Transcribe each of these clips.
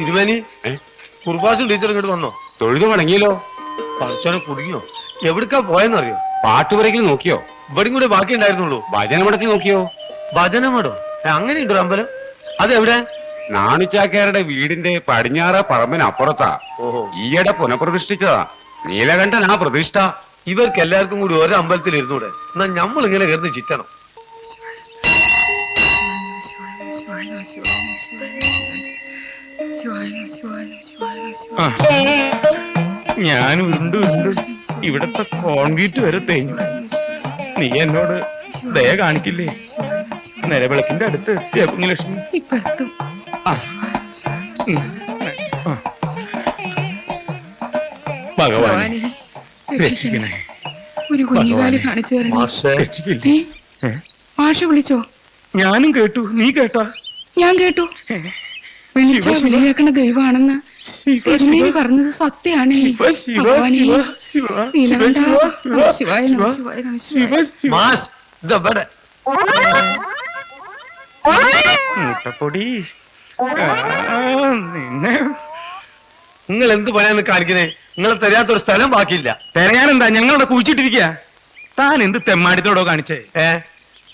തിരുവേനി കുർബാസും teacher ഇങ്ങോട്ട് വന്നോ? തൊഴുതു മടങ്ങിയല്ലോ. പഠിച്ചോനെ കുടുങ്ങിയോ? എവിടുക്കാ പോയെന്നറിയോ? പാട്ടുപുരയ്ക്ക് നോക്കിയോ? ഇവിടെയും കൂടെ ബാക്കി ഉണ്ടായിരുന്നുള്ളൂ. ഭജനമടത്തിൽ നോക്കിയോ? ഭജനമടോ? അങ്ങനെയുണ്ടോ അമ്പലം? അതെവിടെ? നാണിച്ചാക്കാരുടെ വീടിന്റെ പടിഞ്ഞാറ് പറമ്പിനപ്പുറത്താ. ഓഹോ, ഈയിടെ പുനഃപ്രതിഷ്ഠിച്ചതാ. നീലകണ്ഠനാ പ്രതിഷ്ഠ. ഇവർക്ക് എല്ലാവർക്കും കൂടി ഒരു അമ്പലത്തിൽ ഇരുന്നൂടെ? എന്നാ നമ്മൾ ഇങ്ങനെ കയറി ചിറ്റണം. ഞാൻ ഉരുണ്ട് ഇവിടത്തെ കോൺക്രീറ്റ് വരെ തേഞ്ഞു. നീ എന്നോട് ദയ കാണിക്കില്ലേ? നിലവിളക്കിന്റെ അടുത്ത് എത്തിയ ലക്ഷ്മി. ഭഗവാനെ രക്ഷിക്കണേ. ഒരു കുഞ്ഞുകാലി കാണിച്ചു തരണേ. മാഷ് വിളിച്ചോ? ഞാനും കേട്ടു. നീ കേട്ടാ? ഞാൻ കേട്ടു. വിളിയാക്കണ ദൈവമാണെന്ന് തിരുമേനി പറഞ്ഞത് സത്യാണ്. മുട്ടപ്പൊടി നിന്നെ നിങ്ങൾ എന്ത് പണിയാന്ന് കാണിക്കണേ? നിങ്ങളെ തരാത്തൊരു സ്ഥലം ബാക്കിയില്ല. തെരയാനെന്താ? ഞങ്ങളവിടെ കുഴിച്ചിട്ടിരിക്കുക. താൻ എന്ത് തെമ്മാടിത്തോടോ കാണിച്ചേ?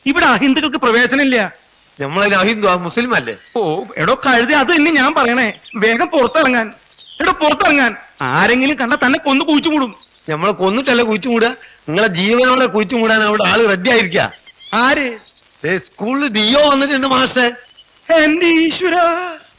ഇവിടെ അഹിന്ദുക്കൾക്ക് പ്രവേശനമില്ല. നമ്മളതിന് അഹിന്ദു മുസ്ലിം അല്ലേ? ഓ എടോ കഴുതി, അത് തന്നെ ഞാൻ പറയണേ. വേഗം പുറത്തിറങ്ങാൻ. എടോ പുറത്തിറങ്ങാൻ. ആരെങ്കിലും കണ്ട തന്നെ കൊന്നു കുഴിച്ചു മൂടും. നമ്മളെ കൊന്നിട്ടല്ല കുഴിച്ചു മൂടുക, നിങ്ങളെ ജീവനോടെ കുഴിച്ചു മൂടാൻ അവിടെ ആള് റെഡി ആയിരിക്ക. ആര്? സ്കൂളിൽ ഡിഒ വന്നിട്ടുണ്ട് മാസ്റ്റർ. എന്റെ ഈശ്വര,